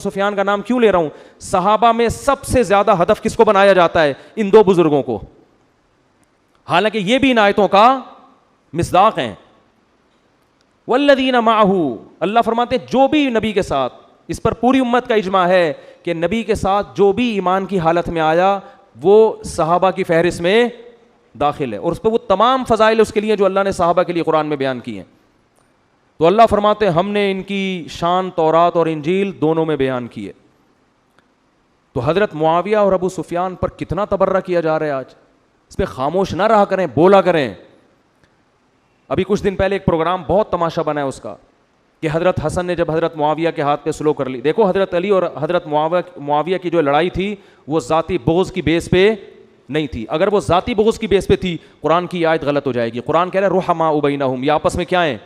سفیان کا نام کیوں لے رہا ہوں؟ صحابہ میں سب سے زیادہ ہدف کس کو بنایا جاتا ہے؟ ان دو بزرگوں کو، حالانکہ یہ بھی ان آیتوں کا مصداق ہیں. والذین معہ، اللہ فرماتے ہیں جو بھی نبی کے ساتھ، اس پر پوری امت کا اجماع ہے کہ نبی کے ساتھ جو بھی ایمان کی حالت میں آیا وہ صحابہ کی فہرست میں داخل ہے، اور اس پہ وہ تمام فضائل اس کے لیے جو اللہ نے صحابہ کے لیے قرآن میں بیان کی ہیں. تو اللہ فرماتے ہیں ہم نے ان کی شان تورات اور انجیل دونوں میں بیان کی ہے. تو حضرت معاویہ اور ابو سفیان پر کتنا تبرہ کیا جا رہا ہے آج، اس پہ خاموش نہ رہا کریں، بولا کریں. ابھی کچھ دن پہلے ایک پروگرام بہت تماشا بنا ہے اس کا، کہ حضرت حسن نے جب حضرت معاویہ کے ہاتھ پہ سلو کر لی. دیکھو حضرت علی اور حضرت معاویہ کی جو لڑائی تھی وہ ذاتی بغض کی بیس پہ نہیں تھی. اگر وہ ذاتی بغض کی بیس پہ تھی قرآن کی آیت غلط ہو جائے گی. قرآن کہہ رہا ہے رحماء بینہم، یہ آپس میں کیا ہیں؟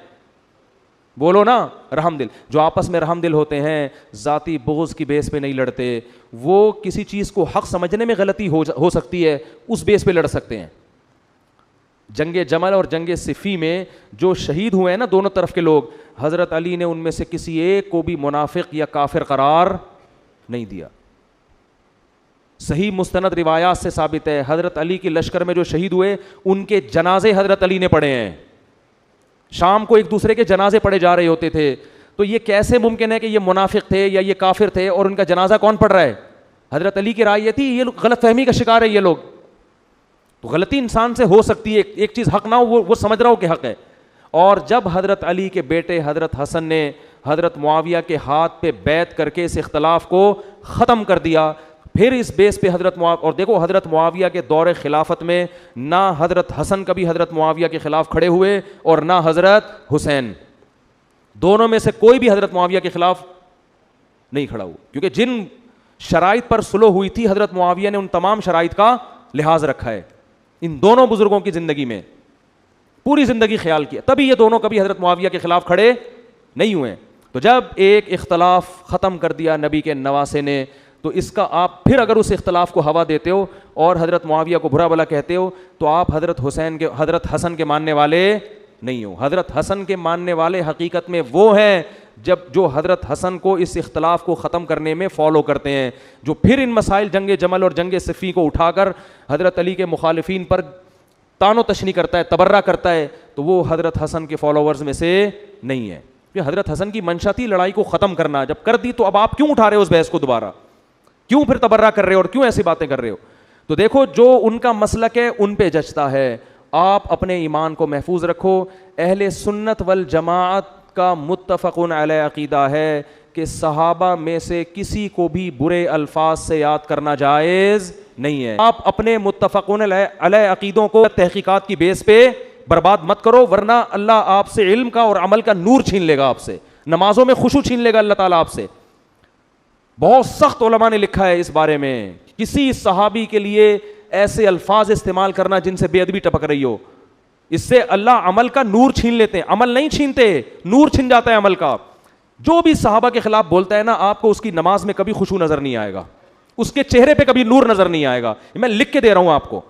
بولو نا، رحم دل. جو آپس میں رحم دل ہوتے ہیں ذاتی بغض کی بیس پہ نہیں لڑتے. وہ کسی چیز کو حق سمجھنے میں غلطی ہو سکتی ہے، اس بیس پہ لڑ سکتے ہیں. جنگ جمل اور جنگ صفی میں جو شہید ہوئے ہیں نا دونوں طرف کے لوگ، حضرت علی نے ان میں سے کسی ایک کو بھی منافق یا کافر قرار نہیں دیا. صحیح مستند روایات سے ثابت ہے حضرت علی کی لشکر میں جو شہید ہوئے ان کے جنازے حضرت علی نے پڑھے ہیں. شام کو ایک دوسرے کے جنازے پڑھے جا رہے ہوتے تھے. تو یہ کیسے ممکن ہے کہ یہ منافق تھے یا یہ کافر تھے اور ان کا جنازہ کون پڑھ رہا ہے؟ حضرت علی کی رائے یہ تھی. یہ غلط فہمی کا شکار ہے یہ لوگ. تو غلطی انسان سے ہو سکتی ہے، ایک چیز حق نہ ہو وہ سمجھ رہا ہو کہ حق ہے. اور جب حضرت علی کے بیٹے حضرت حسن نے حضرت معاویہ کے ہاتھ پہ بیعت کر کے اس اختلاف کو ختم کر دیا، پھر اس بیس پہ اور دیکھو حضرت معاویہ کے دور خلافت میں نہ حضرت حسن کبھی حضرت معاویہ کے خلاف کھڑے ہوئے اور نہ حضرت حسین. دونوں میں سے کوئی بھی حضرت معاویہ کے خلاف نہیں کھڑا ہوا، کیونکہ جن شرائط پر صلح ہوئی تھی حضرت معاویہ نے ان تمام شرائط کا لحاظ رکھا ہے. ان دونوں بزرگوں کی زندگی میں پوری زندگی خیال کیا، تبھی یہ دونوں کبھی حضرت معاویہ کے خلاف کھڑے نہیں ہوئے. تو جب ایک اختلاف ختم کر دیا نبی کے نواسے نے، تو اس کا آپ پھر اگر اس اختلاف کو ہوا دیتے ہو اور حضرت معاویہ کو برا بھلا کہتے ہو تو آپ حضرت حسن کے ماننے والے نہیں ہو. حضرت حسن کے ماننے والے حقیقت میں وہ ہیں جو حضرت حسن کو اس اختلاف کو ختم کرنے میں فالو کرتے ہیں، جو پھر ان مسائل جنگ جمل اور جنگ صفی کو اٹھا کر حضرت علی کے مخالفین پر تان و تشنی کرتا ہے، تبرہ کرتا ہے. تو وہ حضرت حسن کے فالوورز میں سے نہیں ہے. کہ حضرت حسن کی منشا تھی لڑائی کو ختم کرنا، جب کر دی تو اب آپ کیوں اٹھا رہے ہو اس بحث کو دوبارہ؟ کیوں پھر تبرہ کر رہے ہو اور کیوں ایسی باتیں کر رہے ہو؟ تو دیکھو جو ان کا مسلک ہے ان پہ جچتا ہے. آپ اپنے ایمان کو محفوظ رکھو. اہل سنت والجماعت کا متفقون علیہ عقیدہ ہے کہ صحابہ میں سے کسی کو بھی برے الفاظ سے یاد کرنا جائز نہیں ہے. آپ اپنے متفقون علیہ عقیدوں کو تحقیقات کی بیس پہ برباد مت کرو، ورنہ اللہ آپ سے علم کا اور عمل کا نور چھین لے گا، آپ سے نمازوں میں خشوع چھین لے گا اللہ تعالیٰ آپ سے. بہت سخت علماء نے لکھا ہے اس بارے میں، کسی صحابی کے لیے ایسے الفاظ استعمال کرنا جن سے بے ادبی ٹپک رہی ہو، اس سے اللہ عمل کا نور چھین لیتے ہیں. عمل نہیں چھینتے، نور چھن جاتا ہے عمل کا. جو بھی صحابہ کے خلاف بولتا ہے نا، آپ کو اس کی نماز میں کبھی خشوع نظر نہیں آئے گا، اس کے چہرے پہ کبھی نور نظر نہیں آئے گا. میں لکھ کے دے رہا ہوں آپ کو.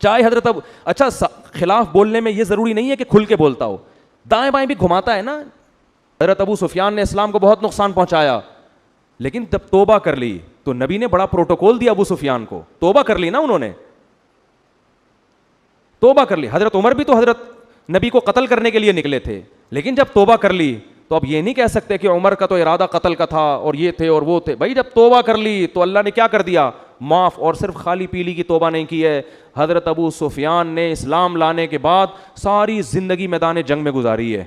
چاہے حضرت اچھا خلاف بولنے میں یہ ضروری نہیں ہے کہ کھل کے بولتا ہو، دائیں بائیں بھی گھماتا ہے نا. حضرت ابو سفیان نے اسلام کو بہت نقصان پہنچایا، لیکن جب توبہ کر لی تو نبی نے بڑا پروٹوکول دیا ابو سفیان کو. توبہ کر لی نا، انہوں نے توبہ کر لی. حضرت عمر بھی تو حضرت نبی کو قتل کرنے کے لیے نکلے تھے، لیکن جب توبہ کر لی تو اب یہ نہیں کہہ سکتے کہ عمر کا تو ارادہ قتل کا تھا اور یہ تھے اور وہ تھے. بھائی جب توبہ کر لی تو اللہ نے کیا کر دیا؟ معاف. اور صرف خالی پیلی کی توبہ نہیں کی ہے، حضرت ابو سفیان نے اسلام لانے کے بعد ساری زندگی میدان جنگ میں گزاری ہے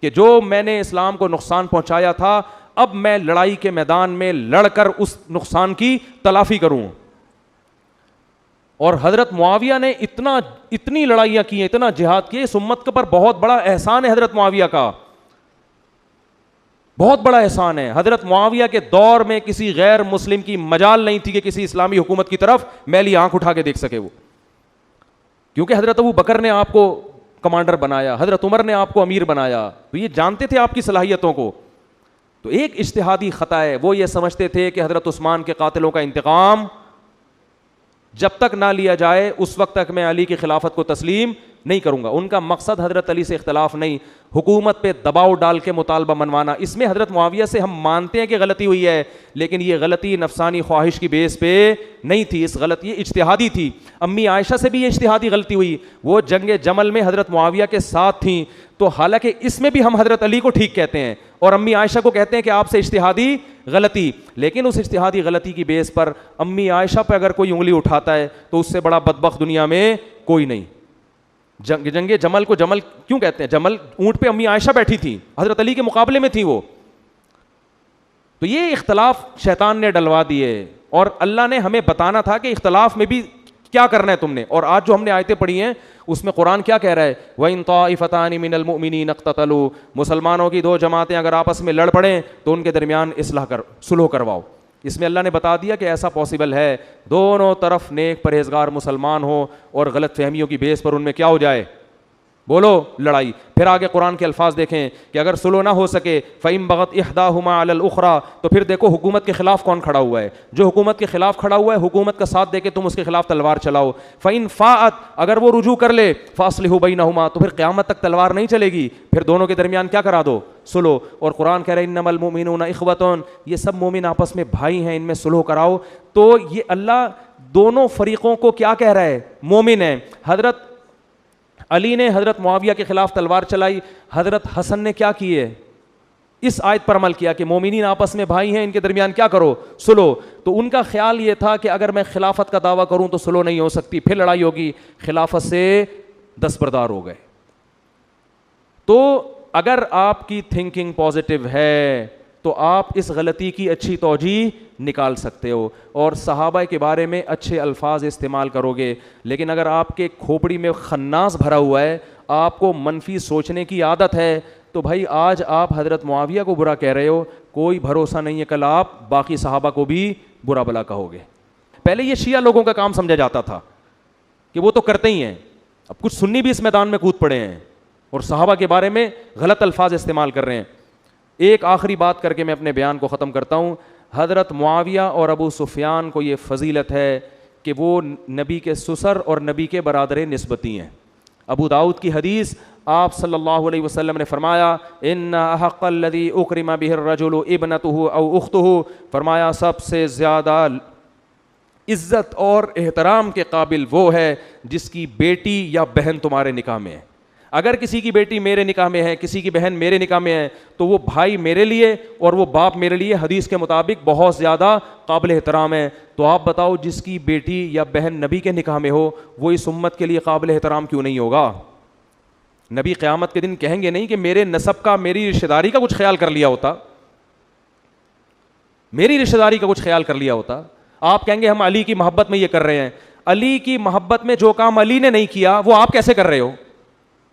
کہ جو میں نے اسلام کو نقصان پہنچایا تھا اب میں لڑائی کے میدان میں لڑ کر اس نقصان کی تلافی کروں. اور حضرت معاویہ نے اتنی لڑائیاں کی ہیں، اتنا جہاد کیا، اس امت کے پر بہت بڑا احسان ہے حضرت معاویہ کا، بہت بڑا احسان ہے. حضرت معاویہ کے دور میں کسی غیر مسلم کی مجال نہیں تھی کہ کسی اسلامی حکومت کی طرف میلی آنکھ اٹھا کے دیکھ سکے وہ، کیونکہ حضرت ابو بکر نے آپ کو کمانڈر بنایا، حضرت عمر نے آپ کو امیر بنایا، تو یہ جانتے تھے آپ کی صلاحیتوں کو. تو ایک اجتہادی خطا ہے، وہ یہ سمجھتے تھے کہ حضرت عثمان کے قاتلوں کا انتقام جب تک نہ لیا جائے اس وقت تک میں علی کی خلافت کو تسلیم نہیں کروں گا. ان کا مقصد حضرت علی سے اختلاف نہیں, حکومت پہ دباؤ ڈال کے مطالبہ منوانا. اس میں حضرت معاویہ سے ہم مانتے ہیں کہ غلطی ہوئی ہے, لیکن یہ غلطی نفسانی خواہش کی بیس پہ نہیں تھی, اس غلطی یہ اجتہادی تھی. امی عائشہ سے بھی یہ اجتہادی غلطی ہوئی, وہ جنگ جمل میں حضرت معاویہ کے ساتھ تھیں, تو حالانکہ اس میں بھی ہم حضرت علی کو ٹھیک کہتے ہیں اور امی عائشہ کو کہتے ہیں کہ آپ سے اجتہادی غلطی, لیکن اس اجتہادی غلطی کی بیس پر امی عائشہ پہ اگر کوئی انگلی اٹھاتا ہے تو اس سے بڑا بدبخت دنیا میں کوئی نہیں. جنگ جمل کو جمل کیوں کہتے ہیں؟ جمل اونٹ پہ امی عائشہ بیٹھی تھی, حضرت علی کے مقابلے میں تھی وہ. تو یہ اختلاف شیطان نے ڈلوا دیے, اور اللہ نے ہمیں بتانا تھا کہ اختلاف میں بھی کیا کرنا ہے تم نے. اور آج جو ہم نے آیتیں پڑھی ہیں اس میں قرآن کیا کہہ رہا ہے؟ وَإِن طَائِفَتَانِ مِنَ الْمُؤْمِنِينَ اقْتَتَلُوا, مسلمانوں کی دو جماعتیں اگر آپس میں لڑ پڑیں تو ان کے درمیان صلح کرواؤ. اس میں اللہ نے بتا دیا کہ ایسا پاسبل ہے, دونوں طرف نیک پرہیزگار مسلمان ہو اور غلط فہمیوں کی بیس پر ان میں کیا ہو جائے؟ بولو, لڑائی. پھر آگے قرآن کے الفاظ دیکھیں کہ اگر صلح نہ ہو سکے فَإِن بَغَتْ إِحْدَاهُمَا عَلَى الْأُخْرَى, تو پھر دیکھو حکومت کے خلاف کون کھڑا ہوا ہے. جو حکومت کے خلاف کھڑا ہوا ہے حکومت کا ساتھ دے کے تم اس کے خلاف تلوار چلاؤ. فَإِن فَاءَتْ, اگر وہ رجوع کر لے فَأَصْلِحُوا بَيْنَهُمَا, تو پھر قیامت تک تلوار نہیں چلے گی, پھر دونوں کے درمیان کیا کرا دو؟ صلح. اور قرآن کہہ رہا ہے انما المؤمنون اخوۃ, یہ سب مومن آپس میں بھائی ہیں, ان میں صلح کراؤ. تو یہ اللہ دونوں فریقوں کو کیا کہہ رہا ہے؟ مومن ہیں. حضرت علی نے حضرت معاویہ کے خلاف تلوار چلائی, حضرت حسن نے کیا کیے؟ اس آیت پر عمل کیا کہ مومنین آپس میں بھائی ہیں, ان کے درمیان کیا کرو؟ صلح. تو ان کا خیال یہ تھا کہ اگر میں خلافت کا دعویٰ کروں تو صلح نہیں ہو سکتی, پھر لڑائی ہوگی. خلافت سے دستبردار ہو گئے. تو اگر آپ کی تھنکنگ پازیٹیو ہے تو آپ اس غلطی کی اچھی توجیہ نکال سکتے ہو اور صحابہ کے بارے میں اچھے الفاظ استعمال کرو گے. لیکن اگر آپ کے کھوپڑی میں خناس بھرا ہوا ہے, آپ کو منفی سوچنے کی عادت ہے, تو بھائی آج آپ حضرت معاویہ کو برا کہہ رہے ہو, کوئی بھروسہ نہیں ہے کل آپ باقی صحابہ کو بھی برا بلا کہو گے. پہلے یہ شیعہ لوگوں کا کام سمجھا جاتا تھا کہ وہ تو کرتے ہی ہیں, اب کچھ سنی بھی اس میدان میں کود پڑے ہیں اور صحابہ کے بارے میں غلط الفاظ استعمال کر رہے ہیں. ایک آخری بات کر کے میں اپنے بیان کو ختم کرتا ہوں. حضرت معاویہ اور ابو سفیان کو یہ فضیلت ہے کہ وہ نبی کے سسر اور نبی کے برادر نسبتی ہیں. ابو داؤد کی حدیث, آپ صلی اللہ علیہ وسلم نے فرمایا ان احق الذی اکرم بہ الرجل ابنته او اختہ, فرمایا سب سے زیادہ عزت اور احترام کے قابل وہ ہے جس کی بیٹی یا بہن تمہارے نکاح میں ہے. اگر کسی کی بیٹی میرے نکاح میں ہے, کسی کی بہن میرے نکاح میں ہے, تو وہ بھائی میرے لیے اور وہ باپ میرے لیے حدیث کے مطابق بہت زیادہ قابل احترام ہے. تو آپ بتاؤ جس کی بیٹی یا بہن نبی کے نکاح میں ہو وہ اس امت کے لیے قابل احترام کیوں نہیں ہوگا؟ نبی قیامت کے دن کہیں گے نہیں کہ میرے نسب کا, میری رشتہ داری کا کچھ خیال کر لیا ہوتا, میری رشتہ داری کا کچھ خیال کر لیا ہوتا. آپ کہیں گے ہم علی کی محبت میں یہ کر رہے ہیں. علی کی محبت میں جو کام علی نے نہیں کیا وہ آپ کیسے کر رہے ہو؟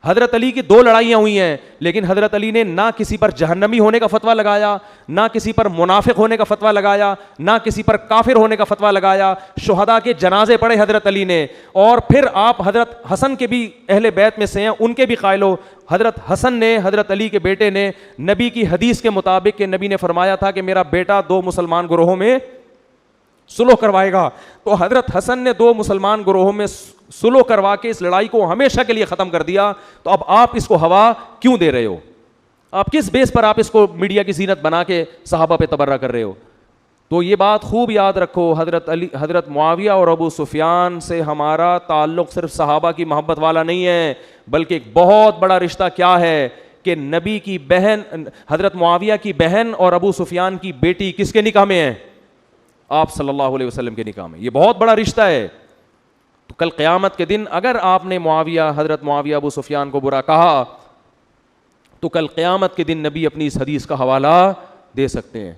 حضرت علی کی 2 لڑائیاں ہوئی ہیں, لیکن حضرت علی نے نہ کسی پر جہنمی ہونے کا فتویٰ لگایا, نہ کسی پر منافق ہونے کا فتویٰ لگایا, نہ کسی پر کافر ہونے کا فتویٰ لگایا. شہداء کے جنازے پڑھے حضرت علی نے. اور پھر آپ حضرت حسن کے بھی اہل بیت میں سے ہیں, ان کے بھی قائل ہو. حضرت حسن نے, حضرت علی کے بیٹے نے, نبی کی حدیث کے مطابق کہ نبی نے فرمایا تھا کہ میرا بیٹا 2 مسلمان گروہوں میں صلح کروائے گا, تو حضرت حسن نے 2 مسلمان گروہوں میں صلح کروا کے اس لڑائی کو ہمیشہ کے لیے ختم کر دیا. تو اب آپ اس کو ہوا کیوں دے رہے ہو؟ آپ کس بیس پر آپ اس کو میڈیا کی زینت بنا کے صحابہ پہ تبرہ کر رہے ہو؟ تو یہ بات خوب یاد رکھو, حضرت معاویہ اور ابو سفیان سے ہمارا تعلق صرف صحابہ کی محبت والا نہیں ہے, بلکہ ایک بہت بڑا رشتہ کیا ہے کہ نبی کی بہن, حضرت معاویہ کی بہن اور ابو سفیان کی بیٹی کس کے نکاح میں ہے؟ آپ صلی اللہ علیہ وسلم کے نکاح میں. یہ بہت بڑا رشتہ ہے. تو کل قیامت کے دن اگر آپ نے حضرت معاویہ ابو سفیان کو برا کہا تو کل قیامت کے دن نبی اپنی اس حدیث کا حوالہ دے سکتے ہیں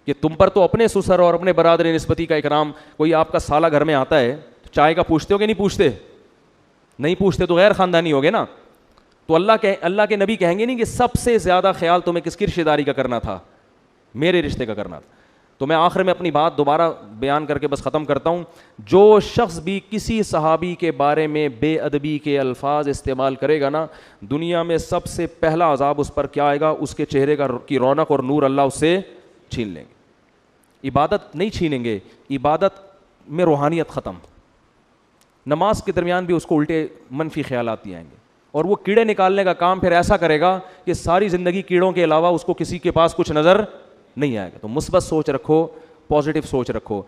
کہ تم پر تو اپنے سسر اور اپنے برادر نسبتی کا اکرام, کوئی آپ کا سالہ گھر میں آتا ہے تو چائے کا پوچھتے ہو کہ نہیں پوچھتے؟ نہیں پوچھتے تو غیر خاندانی ہوگے نا. تو اللہ کے نبی کہیں گے نہیں کہ سب سے زیادہ خیال تمہیں کس کی رشتہ داری کا کرنا تھا؟ میرے رشتے کا کرنا تھا. تو میں آخر میں اپنی بات دوبارہ بیان کر کے بس ختم کرتا ہوں. جو شخص بھی کسی صحابی کے بارے میں بے ادبی کے الفاظ استعمال کرے گا نا, دنیا میں سب سے پہلا عذاب اس پر کیا آئے گا؟ اس کے چہرے کی رونق اور نور اللہ اس سے چھین لیں گے. عبادت نہیں چھینیں گے, عبادت میں روحانیت ختم. نماز کے درمیان بھی اس کو الٹے منفی خیالات آئیں گے. اور وہ کیڑے نکالنے کا کام پھر ایسا کرے گا کہ ساری زندگی کیڑوں کے علاوہ اس کو کسی کے پاس کچھ نظر نہیں آئے گا. تو مثبت سوچ رکھو, پازیٹیو سوچ رکھو.